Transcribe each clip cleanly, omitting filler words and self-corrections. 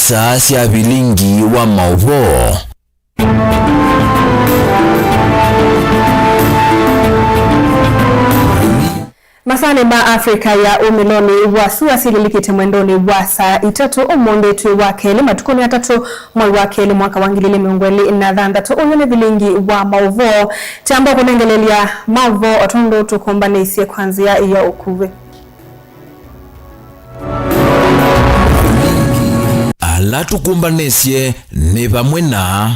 saa cia bilingi wa mauvo. Masane ma Afrika ya umiloni wa suasili likite mwendoni wa saa itatu umonde tu wa kele matukoni ya tatu mwa kele mwaka wangilili miongweli na dhandatu uyone bilingi wa mauvo chambo kunengelelia mauvo otondo tukumbane isi kwanzia ya ukuwe ala tukumbanesie ni pamwe na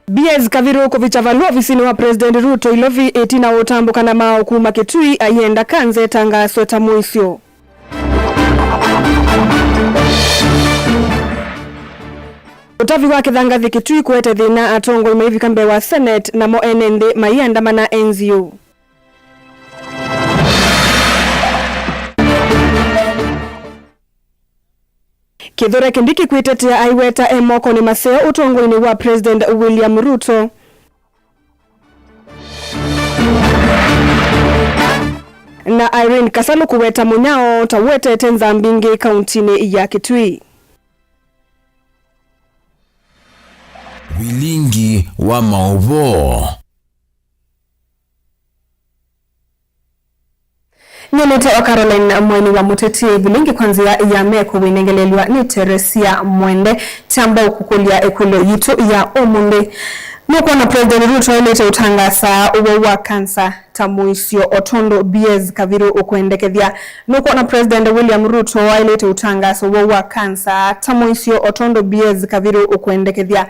BS Kaviru kuvichavalua visini wa President Ruto ilovi etina otambuka na mao kuma Kitui ayenda kanze tanga sweta muisio. Utavi wake dhangathi Kitui kuwete dhina atongo imeivi kambe wa Senate na mo enende mayenda mana NZU. Kithure Kindiki kuitetea aiweta emoko ni maseo utongoni wa President William Ruto. Na Irene Kasalu kuweta munyao tawete tenza mbingi kauntini ya Kitui. bilingi wa mauvo. Nyonete wa Caroline Mweni wa Muteti bilingi kwanzia ya meko winengeleliwa ni Teresia Mwende chambo kukulia ekulo yitu ya omunde. Nuko na President Ruto ilete utangasa uwe wa kansa tamuisio otondo BS Kaviru ukuendekethia. Nuko na President William Ruto ilete utangasa uwe wa kansa tamuisio otondo BS Kaviru ukuendekethia.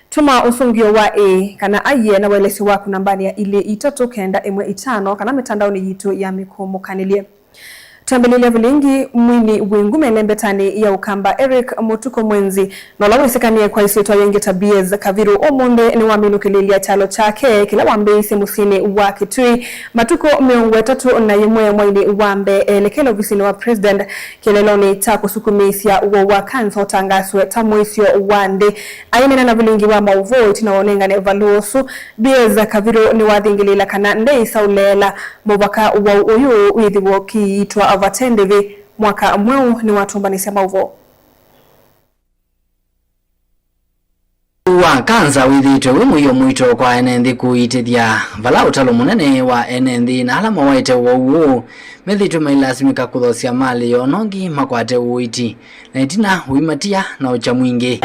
Tuma usungio wa kana aye na welesi waku nambani ya ile itatu kenda emwe itano kana mitandao ni yitu ya mikumu kanilie. Tambelile vilingi mwini wingume nembetani ya ukamba Eric Mutuko Mwenzi nolawe sekanie kwa isitwa yenge tabiez Kaviru omonde ni waminu kililia chalo chake kila wambe isi musini wa Kitui matuko miongwe tatu na yemwe mwini wambe lekelo visini wa President kileloni tako sukumisia wa kanso tangaswe tamuisio wande ayene na vilingi wa mauvo itinaonenga ne valuosu biez Kaviru ni wadhingilila kana ndei saulela mwaka wa uyu uidhiwo kiitwa avatendevi mwaka mweu ni watumbanisi mauvo. Wakanza withitwe wimuyo mwito kwa NND kuitithia vala utalo munene wa NND na alama waite wauo methitwe mailasimika kuthosia mali yonongi makwate uiti na itina uimatia na ucha mwingi.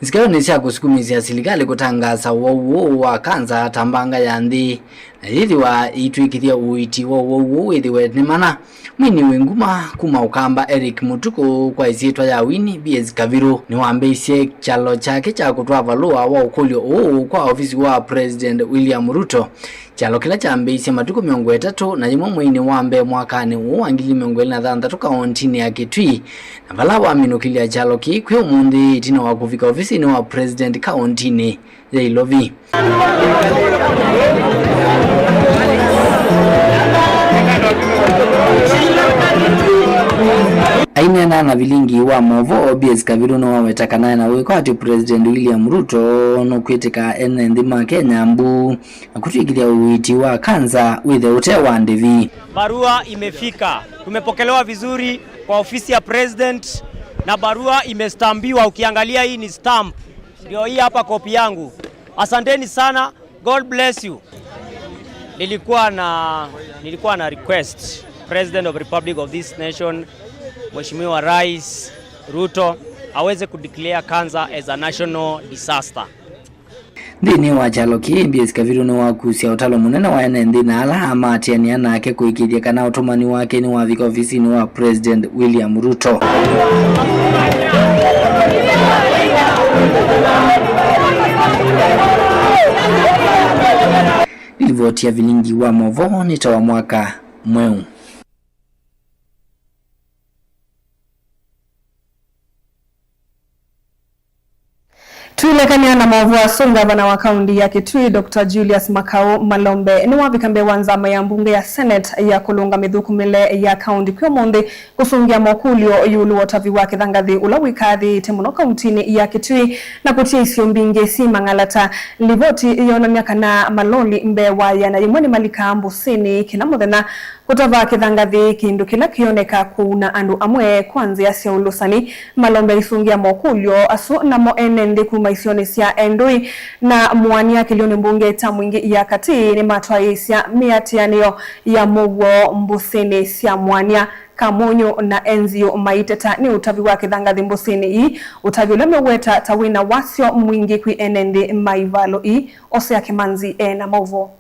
Zikao nisia kusukumisia silikali kutangaza wauo wa kanza tambanga ya ndi na hithi wa ituikithia uiti wauo ithiwe ni mana mwini winguma kuma ukamba Eric Mutuko kwa isitwa ya wini BS Kaviru ni wambeisye chalo chake cha kutwa valua wa ukulio kwa ofisi wa President William Ruto. Chalo kila chambeisye matuko miongo etatu na jimo mwini wambe mwakani uwangili miongo na dhandatu kauntini ya Kitui na vala waminukilia chalo kikwe umundi itina wakufika ofisi ni wa President kauntini ya Ilovi. Aina na vilingi wa mauvo BS Kaviru no wawetakana na wekati President William Ruto no kwitika NND ma Kenya mbu kutuikilia uiti wa kanza with the wa ndivi. Barua imefika. Tumepokelewa vizuri kwa ofisi ya President na barua imestambiwa. Ukiangalia hii ni stamp. Ndio hii hapa kopi yangu. Asanteni sana. God bless you. Nilikuwa na request President of the Republic of this nation Mheshimiwa Rais Ruto aweze kudeclare cancer as a national disaster. Ndini wa chalo ki BS Kaviru no wakusia utalo munene wa NND na ala amatiania nake kuikidia kana utumani wake ni wa vika ofisi ni wa President William Ruto. Nilivotia vilingi wa mauvo nitawa mwaka mweu. Tuilekania na mavua sunga bana wa kaundi ya Kitui Dr. Julius Makau Malombe ni wavikambe wanzama ya mbunge ya Senate ya kulunga mithukumile ya kaundi kwa monde kusungia mokulio yulu watavi wake dhangathi ulawikathi temuno kauntini ya Kitui na kutia isio mbinge si mangalata livoti yonania kana maloli mbewa ya na yimweni malika mbusini kina muthena Utava kithangathi kindu kila kioneka kuna andu amwe kwanzia cia ulusani malombe isungia mokulyo asu na moenende kuma isioni cia endui na mwania kilioni mbunge ta mwingi ya kati ni matwa cia miatianio ya mugwo mbusini cia mwania Kamonyo na enzio maiteta ni utavi wa kithangathi mbusini ii utavi ule meweta tawina wasio mwingi kwi enende maivalo ii Osea Kimanzi na mauvo.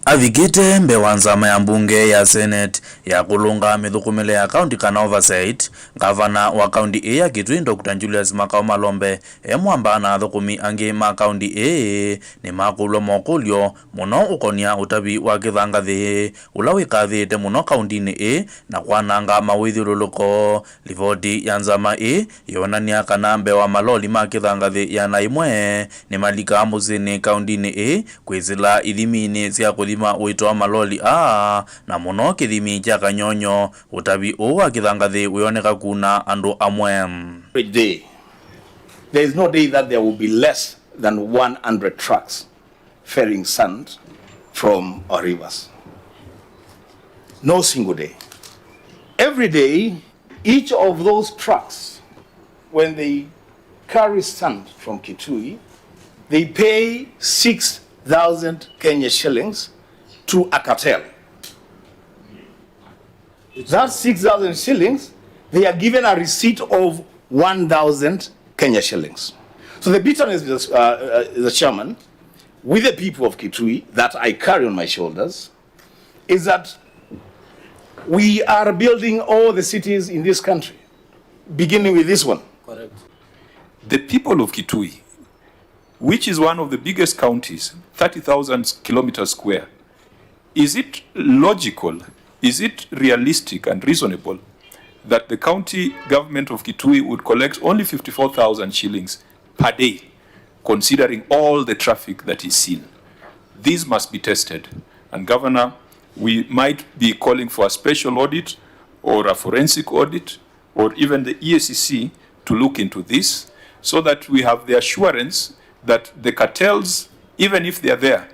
Avikite mbewa nzama ya mbunge ya Senate ya kulunga mithukumile ya county kana oversight gavana wa county ya Kitui Dr. Julius Makau Malombe mwamba na thukumi angi ma county ni makulwa mokulyo muno ukonia utavi wa kithangathi ula wikathite muno county ni na kwananga mawithiruluko. Livoti ya nzama yonania kana mbewa maloli ma kithangathi ya naimwe ni malika muzini county ni kwizila ithimini cia kuthima wito maloli na muno kithimi kya kanyonyo utavi wa kithangathi wioneka kuna andu amwe. Every day there is no day that there will be less than 100 trucks ferrying sand from our rivers. No single day. Every day, each of those trucks, when they carry sand from Kitui, they pay 6,000 Kenya shillings to a cartel. That 6,000 shillings, they are given a receipt of 1,000 Kenya shillings. So the bitterness is the chairman with the people of Kitui that I carry on my shoulders is that we are building all the cities in this country, beginning with this one. Correct. The people of Kitui, which is one of the biggest counties, 30,000 kilometers square, is it logical, is it realistic and reasonable that the county government of Kitui would collect only 54,000 shillings per day, considering all the traffic that is seen? These must be tested. And Governor, we might be calling for a special audit or a forensic audit or even the EACC to look into this so that we have the assurance that the cartels, even if they are there,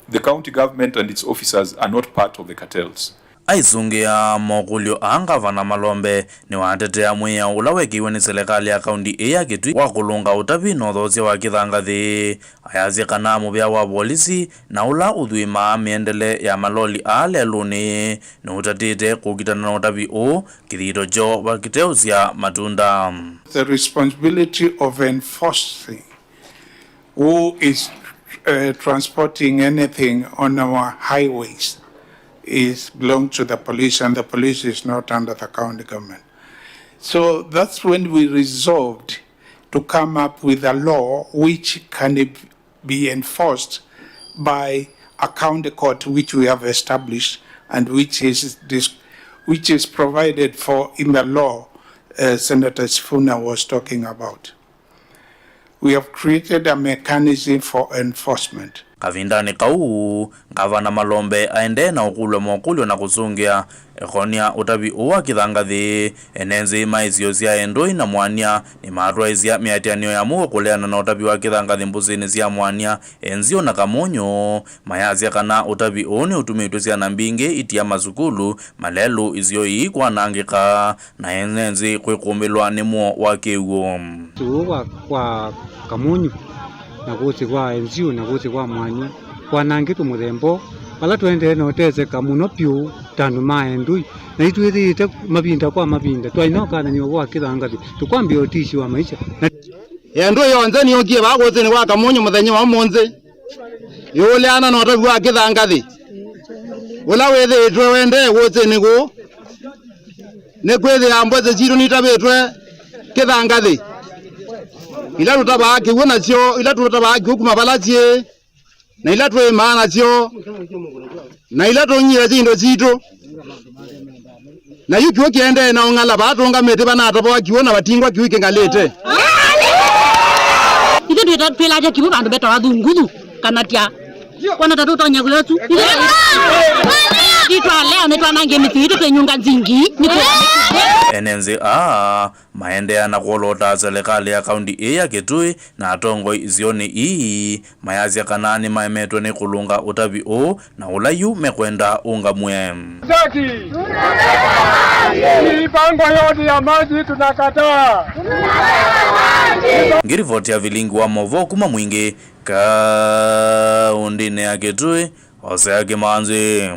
the county government and its officers are not part of the cartels. Aisungia mokulyo gavana Malombe ni watetea mwiya ula wekiwe ni serikali ya county ya Kitui wa kulunga utavi nothosia wa kithangathi ayazi kana muvya wa polisi na ula uthwima miendele ya maloli leluni ni utatite kukitana na utavi kithito jo wakiteusia matunda. The responsibility of enforcing who is transporting anything on our highways belongs to the police, and the police is not under the county government. So that's when we resolved to come up with a law which can be enforced by a county court which we have established and which is provided for in the law Senator Sifuna was talking about. We have created a mechanism for enforcement. Kavindani kau gavana Malombe aende na ukulwe mokulyo na kusungia ekonia utavi wa kithangathi enenzi maizio cia endoi na mwania ni matwa izia miatianio ya muo kuleana na utavi wa kithangathi mbusini cia mwania enzio na Kamonyo mayazia kana utavi ni utumitwe cia na mbingi itia mazukulu malelu izio kwanangika na enenzi kwikumilwa ni muo wa kiuo tuwa kwa Kamonyo na guti kwa enzio na guti kwa mwania kwanangitu muthembo pala twende no tezeka muno piu tandu maendui na itwithite mabinda kwa mabinda twainoka na nyogo kithangathi tukwambia otishi wa maisha endo yonze ni ogie bagote ni wa Kamonyo muthenya wa monze yuleana no tabi wa kithangathi ula wethitwe wende gote ni go ne kwethi amboze jiro ni tabetwe kithangathi ila tutabaki wona cio ila tutabaki kuma balacie na ila twe maana cio na ila tonyira jindo jito na yuki okiende na ongala batonga mete bana tobo akiona batingwa kiwike ngalete ite ndita twelaje kibu bandu beto athungudu kanatia wana tatu tonya kuletu leo netwa nange mititu tenyunga zingi enenzi maendea na kuolota serikali ya kaunti ya Kitui na atongo izioni ii mayazi kanani maemetwe ni kulunga utavi na ulayu mekwenda unga mwe mipango yote ya maji tunakataa. Ngirivoti ya Vilingi wa Movo kuma mwingi kaundine ya Kitui Hosea Kimanzi.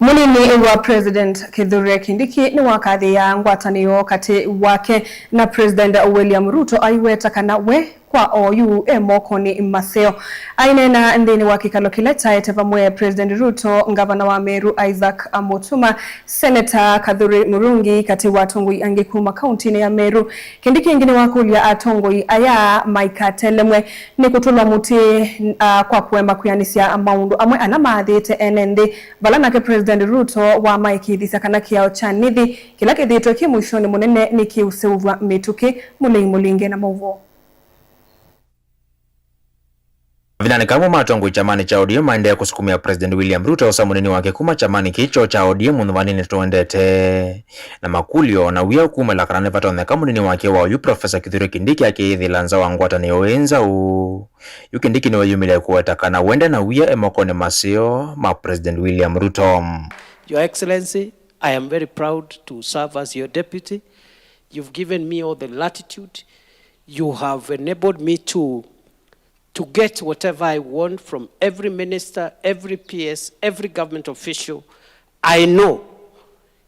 Munini wa President Kithure Kindiki ni wakadhi ya ngwatanio kati wake na President William Ruto aiweta kana we kwa oyu mokoni maseo ainena ndini wa kikalo kileta etevamwe President Ruto ngavana wa Meru Isaac Mutuma Senator Kadhure Murungi kati watongoi angekuma kaunti ya Meru Kindiki ingine wakulia atongoi aya Maika Telemwe ni kutulwa muti kwa kuemba kuyanisia maundu amwe anamaadhite enende balana ke President Ruto wa Maiki disakana kiao chanithi kila kidhito kimwishoni munene ni kiuseuvwa mituki mulinge na mauvo. Vilani kama matongo chamani cha ODM maendea kusukumia President William Ruto samunini wake kuma chamani kicho cha ODM munwanini tuendete na makulio na uya kuma la karane vatone kamunini wake wa yu Professor Kithure Kindiki yake ithi lanza wangwata ni oenza yu Kindiki ni wayumile kuwatakana wende na uya emokone masio ma President William Ruto. Your Excellency, I am very proud to serve as your deputy. You've given me all the latitude. You have enabled me to get whatever I want from every minister, every PS, every government official. I know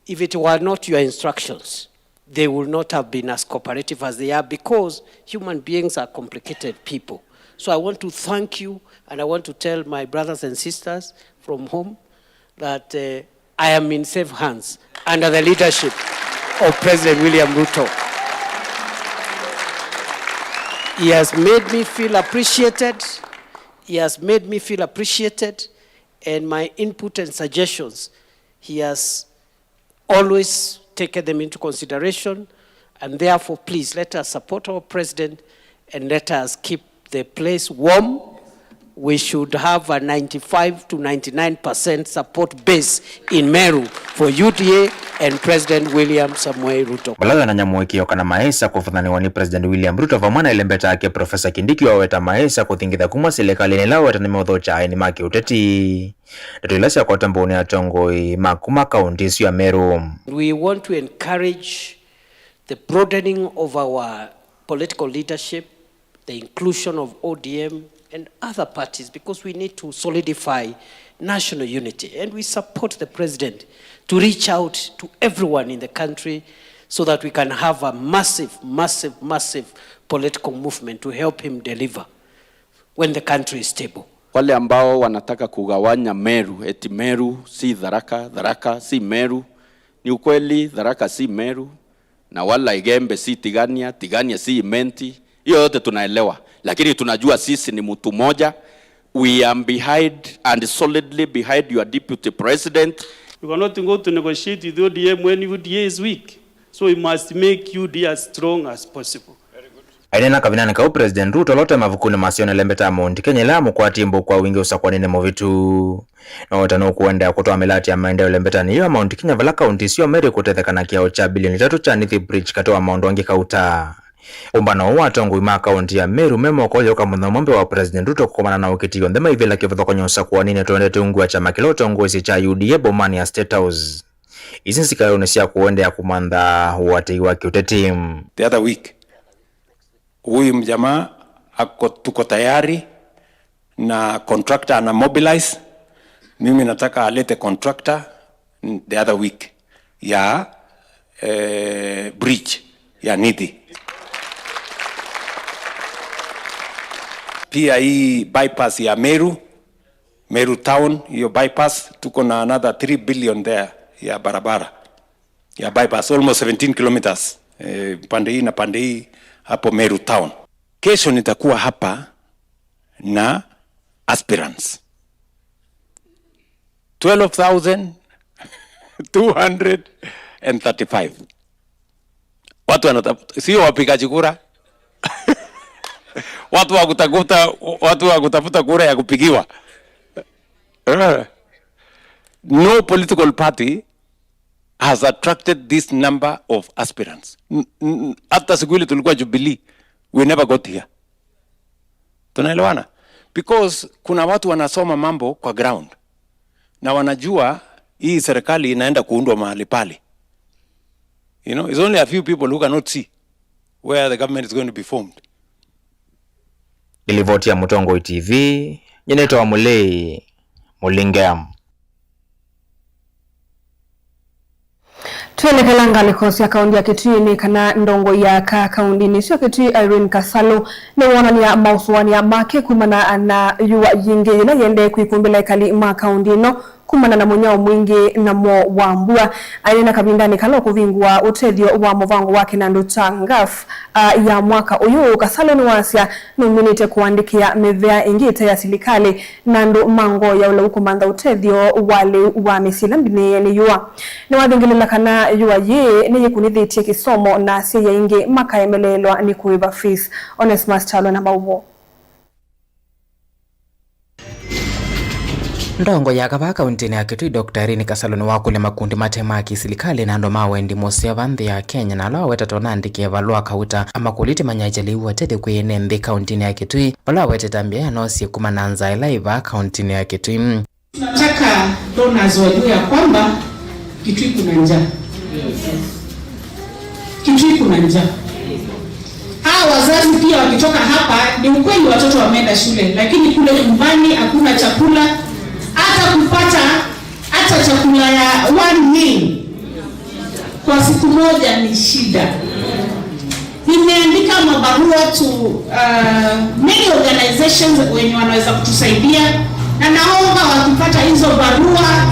if it were not your instructions, they would not have been as cooperative as they are because human beings are complicated people. So I want to thank you and I want to tell my brothers and sisters from home that I am in safe hands under the leadership of President William Ruto. He has made me feel appreciated. He has made me feel appreciated, and my input and suggestions, he has always taken them into consideration, and therefore, please let us support our president and let us keep the place warm. We should have a 95 to 99% support base in Meru for UDA and President William Samoei Ruto. Balaga na nyamwekio kana maesa kufadhaniwa ni President William Ruto vamwana ilembeta ake Professor Kindiki waweta maesa kuthingitha kuma serikali nila weta ni modhocha ni maki uteti. Datulasi ya kwa tamboni ya tongoi makuma kaunti siyo ya Meru. We want to encourage the broadening of our political leadership, the inclusion of ODM and other parties because we need to solidify national unity, and we support the president to reach out to everyone in the country so that we can have a massive political movement to help him deliver when the country is stable. Wale ambao wanataka kugawanya Meru, eti Meru si Tharaka, Tharaka si Meru, ni ukweli Tharaka si Meru, na wala Igembe si Tigania, Tigania si Imenti, hiyo yote tunaelewa. Lakini tunajua sisi ni mtu moja. We are behind and solidly behind your deputy president. We cannot go to negotiate with ODM when UDA is weak. So we must make UDA as strong as possible. Aidena kavinani kau President Ruto lote mavukuni masione lembeta Mount Kenya lamu kwa timbo kwa wingi usakwa nene movitu. Na watano kuenda kutoa milati ya maendeo lembeta ni hiyo Mount Kenya vala kaunti siyo Meri kutethekana kiao cha bilioni 3 cha Nithi Bridge katoa Mount wangi kauta. Umbano watongo ima kaunti ya Meru memo kolyo kama mwombe wa President Ruto kukomana na ukitiyo ndema ivela kivutho kwenye usakuwa nini tuende tungu ya chama kiloto ngozi cha UDA bomani ya State House. Izi nsikayo nesia kuende ya kumanda wate waki uteti. The other week, huyu mjamaa tuko tayari na contractor ana mobilize. Mimi nataka alete contractor the other week ya bridge ya Nithi. Pia hii bypass ya Meru town, hiyo bypass tuko na another 3 billion there ya barabara ya bypass, almost 17 kilometers pande hii na pande hii hapo Meru town. Kesho nitakuwa hapa na aspirants 12,235 watu wanatafuta, sio wapigaji kura watu wa kutafuta kura ya kupigiwa. No political party has attracted this number of aspirants. Hata siku ile tulikuwa Jubilee, we never got here. Tunaelewana? Because kuna watu wanasoma mambo kwa ground na wanajua hii serikali inaenda kuundwa mahali pale. You know, it's only a few people who cannot see where the government is going to be formed. Ilivotia Mutongo TV, nyeneto Mulei Mulingam. Tuelekea ngalikosi ya kaunti ya Kitui kana ndongo ya kaunti ni sio Kitui Irene Kasalo ne wona ni mausuani ya make kumana na yuwa yinge na yende kuikumbila ikali kaunti no kumana na munyao mwingi na mo wambua aina kabindani kalo kuvingwa utethio wa movango wake na ndutangaf ya mwaka uyu Kasalo ni wasia numinite kuandikia mevea ingite ya silikali na ndu mango ya ula ukumanda utethio wale wa misilambine ni yuwa ni wadhingilila kana yuwa ye ni yekunithi kisomo na siya ingi makaemelelwa ni kuiva fees. Onesmus Chalo na Mauvo. Ndongo ya kaba kaunti ya Kitui Dr. Irene Kasalo ni wakule makundi matema kisilikali na ndo mawendi mosia vandhi ya Kenya na lao weta tonandike valua kauta ama kuliti manyajali uwatete kuyene mbi kaunti ya Kitui wala weta tambia ya nosi kumananza ilaiva kaunti ya Kitui. Tunataka donors wajue ya kwamba Kitui kuna njaa. Kitui kuna njaa. Wazazi pia wakitoka hapa ni ukweli watoto wameenda shule lakini kule nyumbani hakuna chakula hata kupata hata chakula ya one meal kwa siku moja ni shida. Nimeandika mabarua to many organizations wenye wanaweza kutusaidia na naomba wakipata hizo barua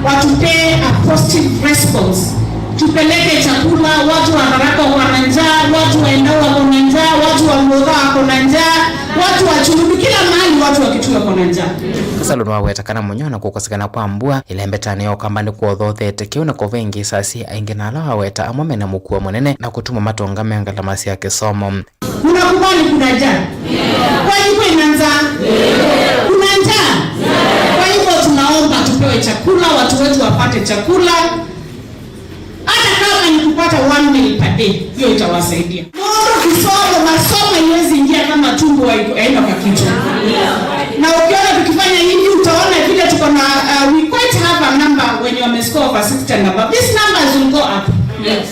watupee a positive response. Tupeleke chakula, watu wa Haraka wana njaa, watu wa Endau wana njaa, watu wa Mlodha wana njaa, watu wa Chulubi, kila mahali watu wa Kitui wana njaa. Kasalo nwa wetakana munyona kukosekana kwa mbua ilembetani ya ukambani kuodhothete kiuna kovengi sasi aingina ala weta amwame na mukua mwenene na kutuma matonga mengala masi ya kisomo. Unakubali kuna njaa? Kwa hivyo ina njaa? Kuna njaa? Kwa hivyo tunaomba tupewe chakula, watu wetu wapate chakula. Hata kama ni kupata 1 meal per day, hiyo itawasaidia. Kisomo, masomo iwezi ingia kama tumbo haina kwa kichwa. Na ukiona tukifanya hivi utaona vile tuko na we quite have a number when you wamescore over 60 and above. These numbers will go up.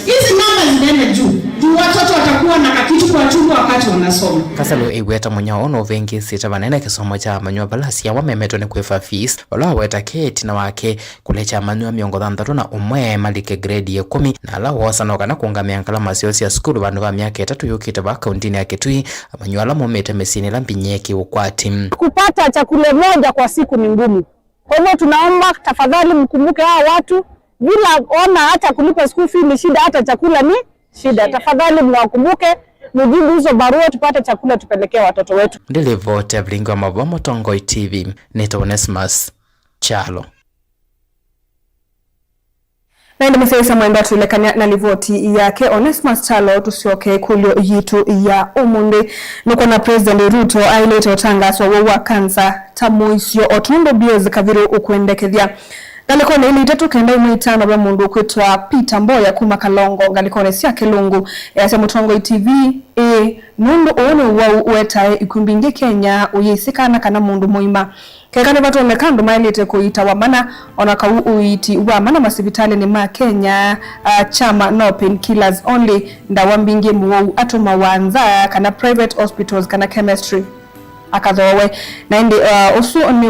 Hizi numbers zinaenda juu. Watoto watakuwa na kakitu kwa tumbo wakati wanasoma. Kasalo iweta munyao ono vengi sita vanene kisomo cha manyua balasi ya wamemeto ni kuifa fees wala weta keti na wake kulecha manyua miongo dhandaro na umwe malike grade ya 10 na ala wasanoka na kuungamia nkala masiosi ya skulu vandu va miaka 3 yukita va kauntini ya Kitui manyua la momete mesini la mpinyeki ukwati. Kupata chakula moja kwa siku ni ngumu. Kwa hivyo tunaomba tafadhali mkumbuke hawa watu bila ona hata kulipa school fee ni shida, hata chakula ni shida. Tafadhali mwakumbuke mujibu hizo barua tupate chakula tupelekee watoto wetu. Ndilivote Blingo Mabomo Tongo TV nito Onesmus Chalo. Na ndo msesa mwenda tulekanya na livoti yake Onesmus Chalo tusioke kulio yitu ya umundi nuko na President Ruto ailete otangaso wa kanza tamuisyo otundo biozi kaviru ukuendekethia. Galikone ili itatu kenda imuitano wa mundu kwitwa Peter Mboya kuma Kalongo galikone siya Kilungu ya Mutongo TV mundu onu wa uetae ikumbingi Kenya uyisikana kana mundu muima kekane watu wamekandu mailete kuita wamana onaka uiti wamana masibitali ni ma Kenya chama no painkillers only ndawambingi muwa atuma wanza kana private hospitals kana chemistry akadhowe na indi usu ni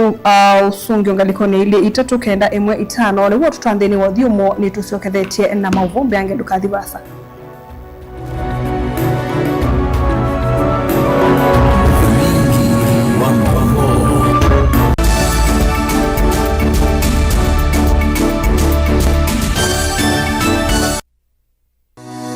usungi ngalikone ile itatu kenda emwe itano ni watu twandeni wathiumo ni tusiokethetie na mauvumbi ange dukathibasa.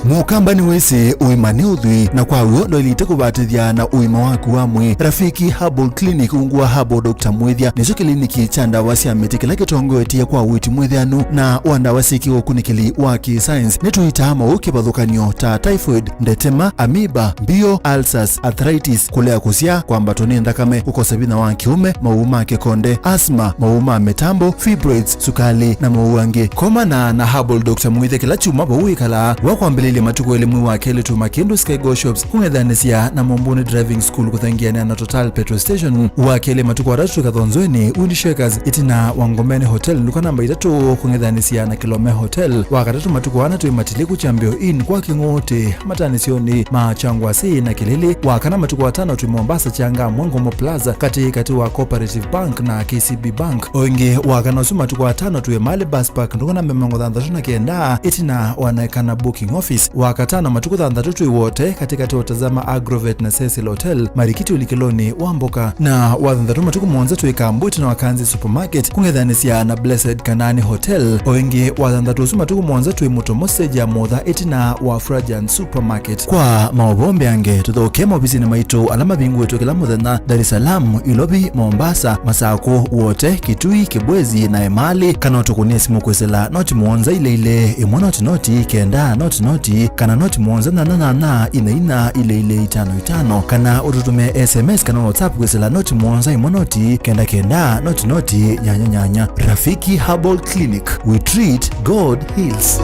mukamba ni wese uimani udhui na kwa uo ndo ilite kubatithia na uima waku wa mwi. Rafiki Herbal Clinic ungua Herbal Dr. Mwithia nicho kliniki cha ndawa cia miti kila kitongoetie kwa witi mwithianu na wandawa siki ukunikili wa ki-science nituita mauki bathukanio ta typhoid, ndetema, amoeba, bio, ulcers, arthritis, kulea kusia kwa mbatoni ndakame, ukosabina wa kiume, mauma kikonde, asma, mauma metambo, fibroids, sukali na mauangi. Komana na Herbal Dr. Mwithia kila chuma bauikala wakwambilili matuku elimu wa kele tu Makindu Sky Go Shops kungedhanisia na Mombuni Driving School kuthangiana na Total Petrol Station wa kele matuku waratu kathonzweni Windy Shakers itina Wangomeni Hotel luka namba 3 kungedhanisia na Kilome Hotel wakatatu matuku wana tu matiliku Chambio Inn kwa kingote matanisioni machangwa si na Kilili wakana matuku watano tu Mombasa Changa Mwangomo Plaza kati wa Cooperative Bank na KCB Bank oinge wakana su matuku watano tu Mali Bus Park ndukana memango dhandashuna kienda itina wanaekana booking office wakatana matuku dhandatu wote katikati watazama Agrovet na Cecil Hotel Marikiti ulikiloni Wamboka na wadhandatu matuku mwanza tu ikambuti na Wakanzi Supermarket kungedhanisia na Blessed Kanani Hotel oinge wadhandatu su matuku mwanza tu Mutomoseja Modha itina wa Frajan Supermarket kwa maobombe yange tuthokema ofisi na maito alama bingu wetu kila muthenya Dar es Salaam, Ilobi, Mombasa, Masako wote Kitui, Kibwezi na Emali kana tukunie simu kwesela noti mwanza ile imwana noti kenda noti kana noti mwanza na ina ile 55 kana ututume SMS kana WhatsApp kwesela noti mwanza imonoti kenda noti nyanya. Rafiki Herbal Clinic, we treat, God heals.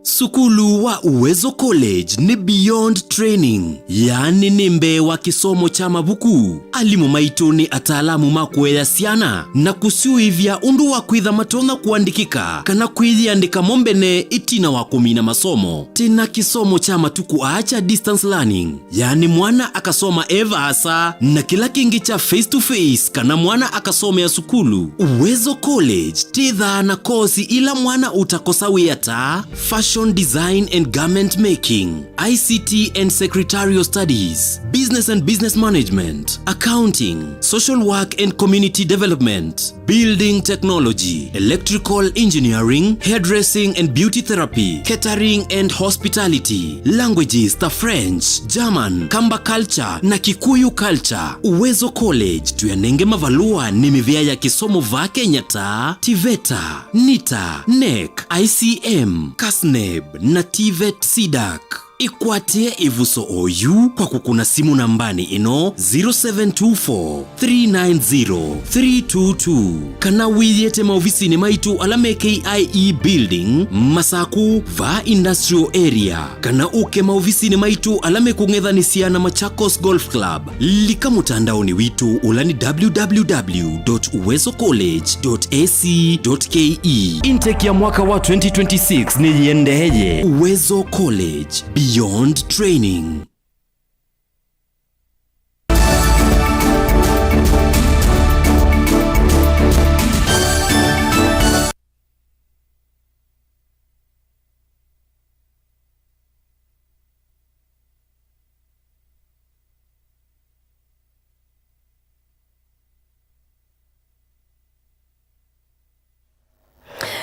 Sukulu wa Uwezo College ni beyond training, yani nimbe wa kisomo cha mabuku. Alimu maitu ni ataalamu makwea siana na kusiuivya undu wa kwitha matona kuandikika kana kwithiandika mombene itina wa kumina masomo. Tena kisomo cha matuku acha distance learning, yani mwana akasoma eva asa na kila kingi cha face to face kana mwana akasoma ya sukulu. Uwezo College titha na kosi ila mwana utakosa wiyata fashion design and garment making, ICT and secretarial studies, business and business management, accounting, social work and community development, building technology, electrical engineering, hairdressing and beauty therapy, catering and hospitality, languages ta French, German, Kamba culture na Kikuyu culture. Uwezo College tuyanenge mavalua ni mivya ya kisomo va Kenya ta TVETA, NITA, NEC, ICM, KASNEB na TVET SIDAC. Ikwatie ivuso oyu kwa kukuna simu nambani ino 0724-390-322 kana wiyete maofisini maitu alame KIE Building Masaku va Industrial Area kana uke maofisini maitu alame kungedhanisia na Machakos Golf Club lika mutandaoni witu ulani www.uwezocollege.ac.ke. Intake ya mwaka wa 2026 ni yendeje. Uwezo College, beyond training.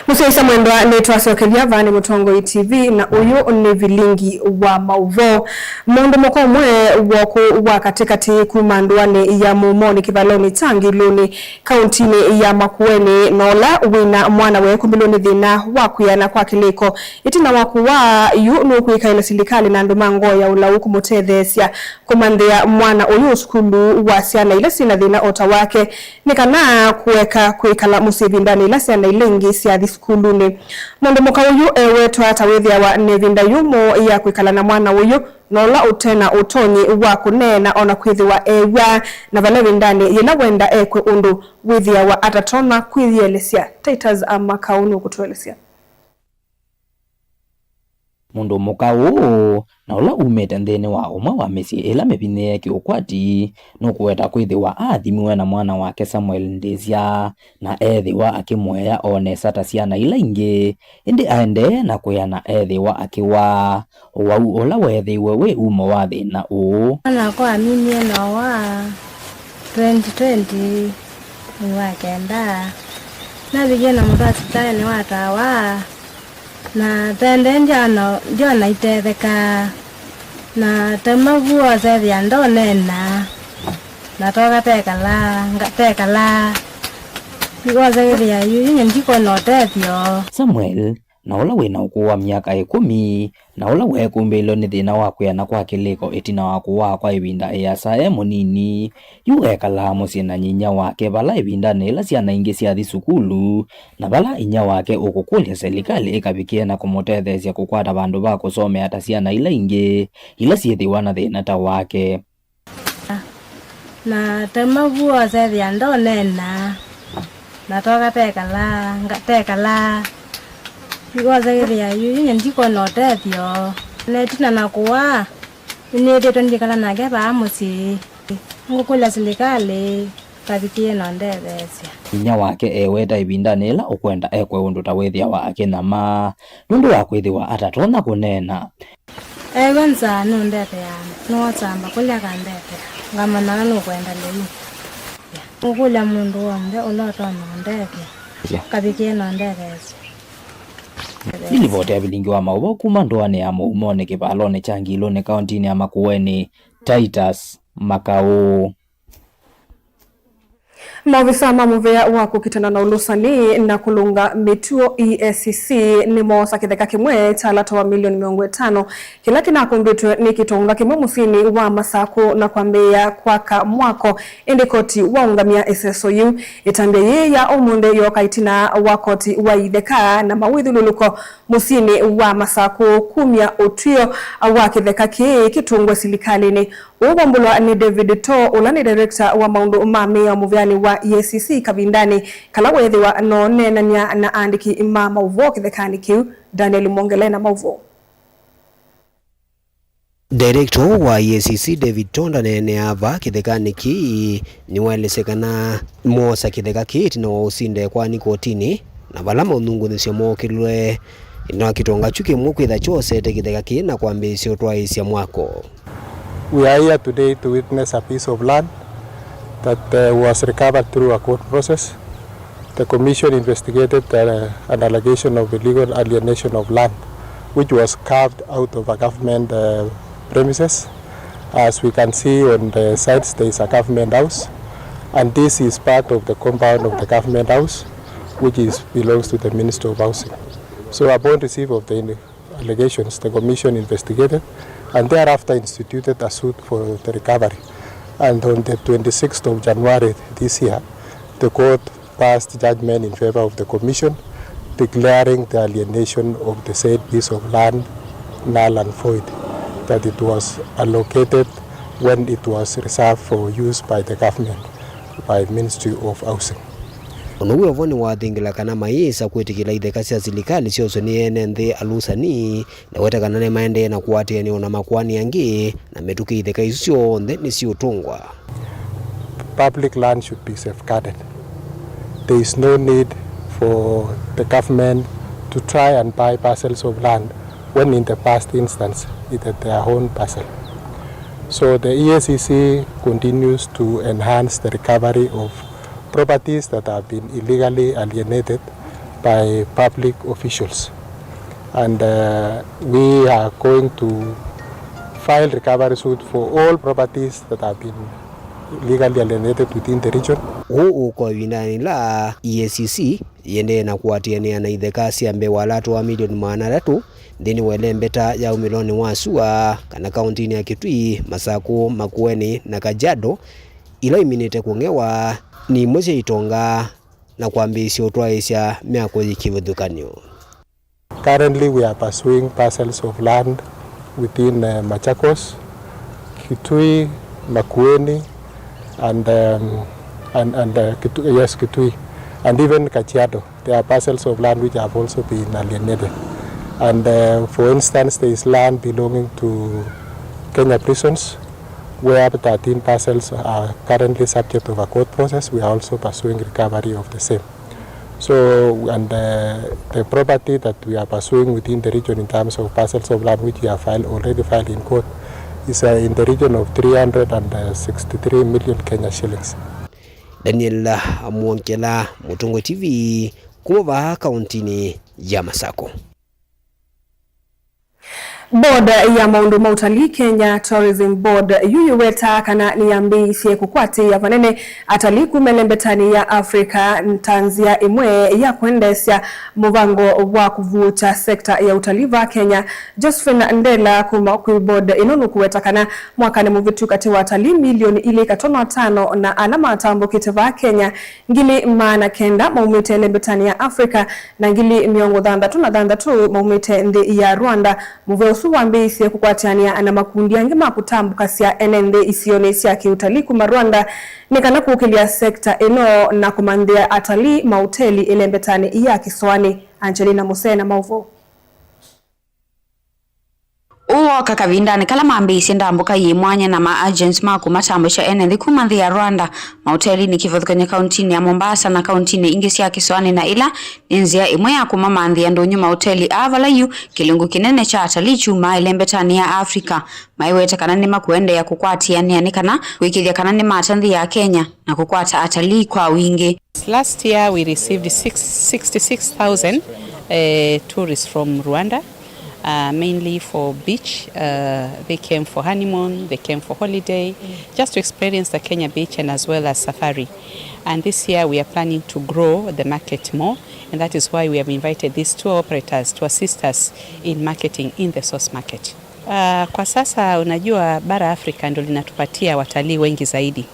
Musaisa mwendwa netwasokevya vani Mutongo ITV na uyu ni vilingi wa mauvo. Mundu moko mwe waku wa katikati kumandwane ya Mumoni Kivaloni Tangi Luni kauntini ya Makueni nola wina mwana we kumbiloni dhina wakuyana kwa kiliko itina wakuwa yu nukuika ila silikali na ndumango ya ulauku mutethesia kumandhia mwana uyu skulu wa siana ila sina dhina ota wake nikana kueka kuikala musivindani ila siana ilingi siadhi skuluni. Mundu muka uyu wetu atawethia wa nevinda yumo ya kuikala na mwana uyu nola utena utonyi wa kunena ona kwithiwa ewa na valevi ndani yena wenda ekwe undu withia wa atatona kwithielesia Titus ama kaunu kutuelesia. Mundu mukau na ula umete nthini wa umwe wa misi ila mepine kiukwati nukuweta kwithiwa athimiwe na mwana wake Samuel Ndezia na ethiwa akimweya one sata ciana ila ingi indi aende na kuyana ethiwa akiwa wau ula wethiwe we umo wa thina uu ana kwa mimi na wa 2020 ni wa kenda na vijana mtasi tani watawa na tende njona itetheka na temavuo zethia ndonena na toka tekala nigozagithia yu njiko no tethio. Samuel na ula wina ukuwa miaka 10 na ula wekumbilo ni thina wa kuyana kwa kiliko itina wa kuwa kwa ibinda easa munini yu ekala mucii na nyinya wake bala ibinda nila ciana ingi cia thukulu na bala inya wake ukukulia serikali ikabikie na kumutethecia kukwata bandu ba kusomea ta ciana ila ingi ila ciithiwa na thina ta wake. Na temavuo zethia ndonena na toka tekala nigozagithia yu njiko no tethio netina na kuwa nithitwe ndikala nake baa mucii ngukulia serikali kabikie no ndethecia. Inya wake eweta ibinda nila ukwenda ekwe undu ta withia wake nama nundu wa kwithiwa atatona kunena egonza no ndethea no tsamba kulia kandethea ngamana no kwenda leo ngukulia mundu wonde ulotona ndethea kabikie no ndethecia. Nilivoti ya bilingi wa maubo kuma ndoane ya muumone kibalone changilone kauntini ya Makueni. Titus Makau. Maofisa mamuvea wa kukitana na ulusani na kulunga mituo EACC ni mosa kitheka kimwe talata wa milioni 50 kila kinakumbitwe ni kitonga kimwe musini wa Masako na kwambia kwaka mwako indikoti waungamia SSOU itambia ye ya omunde yokaitina wakoti wa ideka na mawithululuko musini wa Masako kumya utrio wa kitheka kitungwe silikalini. Ugombulwa ni David To ulani director wa maundu mami ya muvyani wa EACC kabindani kala wethiwa no nenania na andiki ima mauvo kithekani kiu Daniel Mongele na mauvo. Director wa EACC David To ndanene ava kithekani ki ni welesekana mosa kitheka kiti na usinde kwa nikotini na bala maunungu nisio mokilwe ina kitonga chuki mukwitha chose te kitheka ki na kwambisio twaisya mwako. We are here today to witness a piece of land that was recovered through a court process. The commission investigated an allegation of illegal alienation of land, which was carved out of a government premises. As we can see on the sides, there is a government house, and this is part of the compound of the government house, which belongs to the Ministry of Housing. So upon receipt of the allegations, the commission investigated and thereafter instituted a suit for the recovery. And on the 26th of January this year, the court passed judgment in favor of the commission, declaring the alienation of the said piece of land null and void, that it was allocated when it was reserved for use by the government, by the Ministry of Housing. Onuwe ovoni wathingila kana maisa kwetikila itheka cia silikali cio ni ene nthi alusani na weta kana ne maende na kuatia ni ona makwani yangi na metuki itheka icio nthe ni ciutungwa. Public land should be safeguarded. There is no need for the government to try and buy parcels of land when in the past instance it had their own parcel. So the EACC continues to enhance the recovery of properties that have been illegally alienated by public officials. And we are going to file recovery suit for all properties that have been illegally alienated within the region. Uko winani la EACC yende na kuatiania na itheka cia mbewa latu wa milioni 300 thini welembeta ya umiloni wa sua kana kauntini ya Kitui, Masako, Makueni na Kajiado ila iminite kungewa ni moja itonga na kwambisio twaisya miako yikivuthukanio. Currently we are pursuing parcels of land within Machakos, Kitui, Makueni and Kitui and even Kajiado. There are parcels of land which have also been alienated. And for instance, there is land belonging to Kenya prisons where 13 parcels are currently subject to a court process. We are also pursuing recovery of the same. So, and the property that we are pursuing within the region in terms of parcels of land which we have already filed in court is in the region of 363 million Kenya shillings. Daniel Mongele, Mutungo TV, kuva kauntini ya Masako. Board ya maundu ma utalii Kenya Tourism Board yuyuweta kana niambie kukwati ya vanene atalii kumelembetani ya Afrika ntanzia imwe ya kuendesya muvango wa kuvuta sekta ya utalii wa Kenya. Josephine Ndela kuma ku board inonu kuweta kana mwaka ni muvitu kati wa atalii milioni ili katono 5 na alama atambo kiteva Kenya ngili maana kenda maumite lembetani ya Afrika na ngili miongo dhanda maumite ndi ya Rwanda muve suwambisi kukwatiania na makundi angema kutambuka sia NND isione ya kiutalii kuma Rwanda nikana kukilia sekta eno na kumandia atalii mahoteli elembetani ya Kiswani. Angelina Musena Mauvo. Uo kakavindani kala maambisi ndambuka yimwanya na ma-agents maku matambusha NND kumandhi ya Rwanda mahoteli ni kifadhu kwenye kauntini ya Mombasa na kauntini ingisi ya Kiswani na ila ninzia imwe ya kumamandhi ya ndonyo mahoteli avalayu kilungu kinene cha atalii chuma ilembetani ya Afrika maiweta kanani makuende ya kukwati ya nianikana wikidhia kanani matandhi ya Kenya na kukwata atalii kwa wingi. Last year we received 66,000 tourists from Rwanda. Mainly for beach. They came for honeymoon, they came for holiday, just to experience the Kenya beach and as well as safari. And this year we are planning to grow the market more, and that is why we have invited these tour operators to assist us in marketing in the source market. Kwa sasa unajua bara Afrika ndio linatupatia watalii wengi zaidi.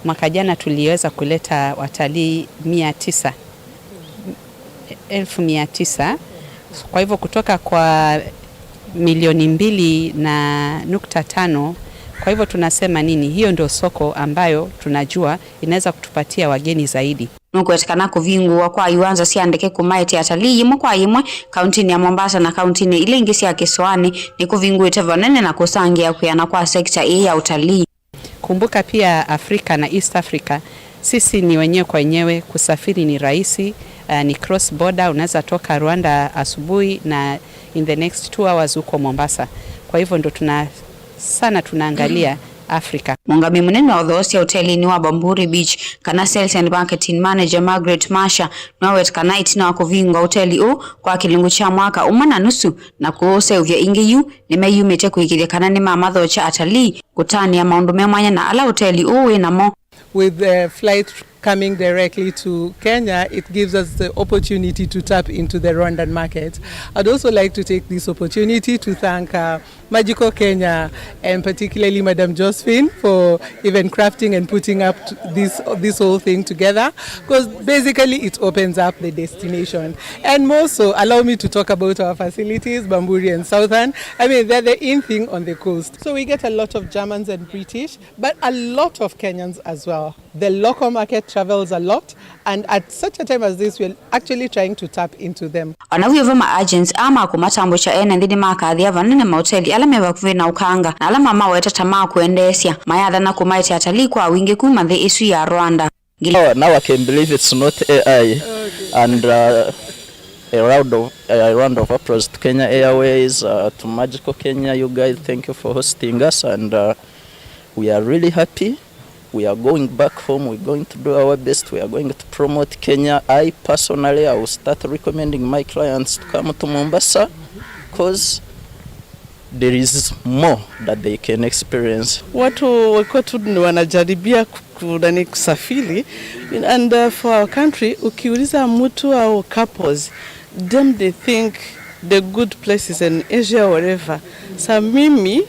Mwaka jana tuliweza kuleta watalii 1,900. Kwa hivyo kutoka kwa milioni 2.5, kwa hivyo tunasema nini? Hiyo ndio soko ambayo tunajua inaweza kutupatia wageni zaidi. Nukuwetekana kuvingua kwa yuanza siandeke kumaiti atalii yimwe kwa yimwe kauntini ya Mombasa na kauntini ile ingisi ya Kiswani ni kuvinguite vanene na kusangia kuyana kwa sekta ya utalii. Kumbuka pia Afrika na East Africa sisi ni wenyewe kwa wenyewe, kusafiri ni rahisi. Ni cross border, unaweza toka Rwanda asubuhi na in the next 2 hours uko Mombasa. Kwa hivyo ndo tunaangalia Afrika. Mungami munene wa dhosi ya hoteli ni wa Bamburi Beach kana sales and marketing manager Margaret Masha nawet kana itina wa kuvinga hoteli u kwa kilungu cha mwaka umana nusu na kuose uvya ingiyu nimeyumete kuikidia kana ni mamadho cha atalii kutani ya maundu memanya na ala hoteli uwe na mo. With the flight coming directly to Kenya, it gives us the opportunity to tap into the Rwandan market. I'd also like to take this opportunity to thank Magical Kenya and particularly Madam Josephine for even crafting and putting up this whole thing together, because basically it opens up the destination. And more so, allow me to talk about our facilities, Bamburi and Southern. I mean, they're the in thing on the coast. So we get a lot of Germans and British, but a lot of Kenyans as well. The local market travels a lot, and at such a time as this, we're actually trying to tap into them. Anavyova ma-agents ama kumatambusha NND makadhia vanene mahoteli ala mewa kuvina ukanga na ala mama weta tamaa kuendesya mayadha na kumaiti atalii kwa wingi kumandhi isu ya Rwanda. Now I can believe it's not AI. Okay. And a round of applause to Kenya Airways, to Magical Kenya. You guys, thank you for hosting us, and we are really happy. We are going back home. We're going to do our best. We are going to promote Kenya. I personally, I will start recommending my clients to come to Mombasa, because there is more that they can experience. Watu wako tu wanajaribia kudani kusafiri, and for our country, ukiuliza mtu au couples, them they think the good places in Asia or wherever. So mimi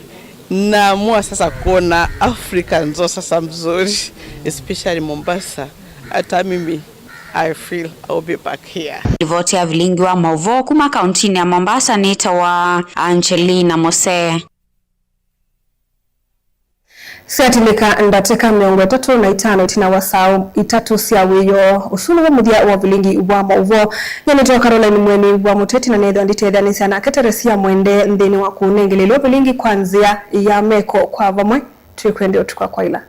na mua sasa kuona Africa nzo sasa mzuri, especially Mombasa. Hata mimi I feel I'll be back here. Ripoti ya Vilingi wa Mauvo kuma kauntini ya Mombasa nita wa Angelina Mose. Siatilika ndateka 35 itina wasao itatu siya wiyo usunu wa mudia wa Vilingi wa Mauvo nyanitoa Caroline Mweni wa Muteti na nedho ndite edhanisi na keteresia mwende ndeni wa kunengelelo Vilingi kwanzia ya meko kwa vamwe tuikwende utukwa kwa ila.